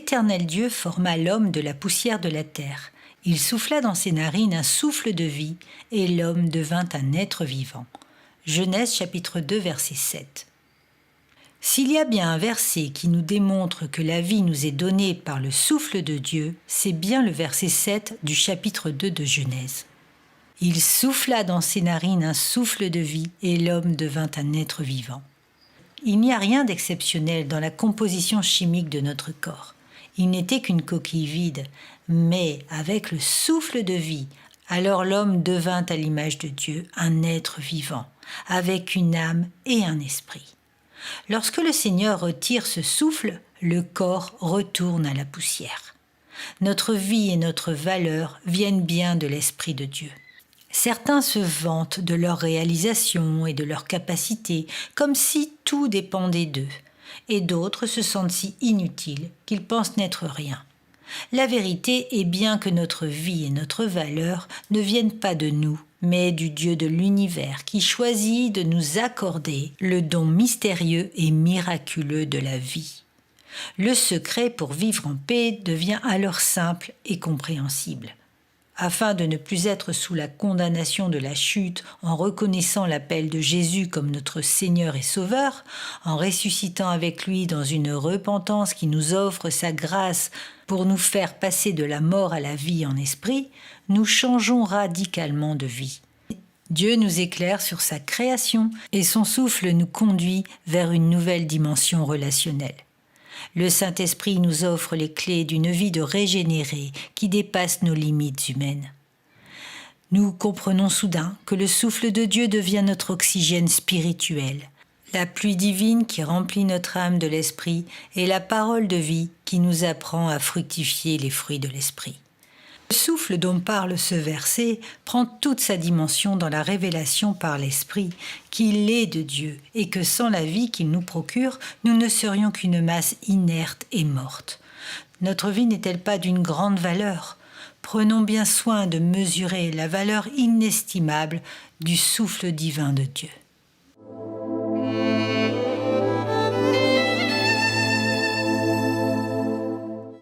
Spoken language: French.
l'Éternel Dieu forma l'homme de la poussière de la terre. Il souffla dans ses narines un souffle de vie, et l'homme devint un être vivant. Genèse chapitre 2, verset 7. S'il y a bien un verset qui nous démontre que la vie nous est donnée par le souffle de Dieu, c'est bien le verset 7 du chapitre 2 de Genèse. Il souffla dans ses narines un souffle de vie, et l'homme devint un être vivant. Il n'y a rien d'exceptionnel dans la composition chimique de notre corps. Il n'était qu'une coquille vide, mais avec le souffle de vie, alors l'homme devint à l'image de Dieu un être vivant, avec une âme et un esprit. Lorsque le Seigneur retire ce souffle, le corps retourne à la poussière. Notre vie et notre valeur viennent bien de l'Esprit de Dieu. Certains se vantent de leur réalisation et de leur capacité, comme si tout dépendait d'eux, et d'autres se sentent si inutiles qu'ils pensent n'être rien. La vérité est bien que notre vie et notre valeur ne viennent pas de nous, mais du Dieu de l'univers qui choisit de nous accorder le don mystérieux et miraculeux de la vie. Le secret pour vivre en paix devient alors simple et compréhensible. Afin de ne plus être sous la condamnation de la chute en reconnaissant l'appel de Jésus comme notre Seigneur et Sauveur, en ressuscitant avec lui dans une repentance qui nous offre sa grâce pour nous faire passer de la mort à la vie en esprit, nous changeons radicalement de vie. Dieu nous éclaire sur sa création et son souffle nous conduit vers une nouvelle dimension relationnelle. Le Saint-Esprit nous offre les clés d'une vie de régénérés qui dépasse nos limites humaines. Nous comprenons soudain que le souffle de Dieu devient notre oxygène spirituel, la pluie divine qui remplit notre âme de l'Esprit et la parole de vie qui nous apprend à fructifier les fruits de l'Esprit. Le souffle dont parle ce verset prend toute sa dimension dans la révélation par l'Esprit qu'il est de Dieu et que sans la vie qu'il nous procure, nous ne serions qu'une masse inerte et morte. Notre vie n'est-elle pas d'une grande valeur ? Prenons bien soin de mesurer la valeur inestimable du souffle divin de Dieu.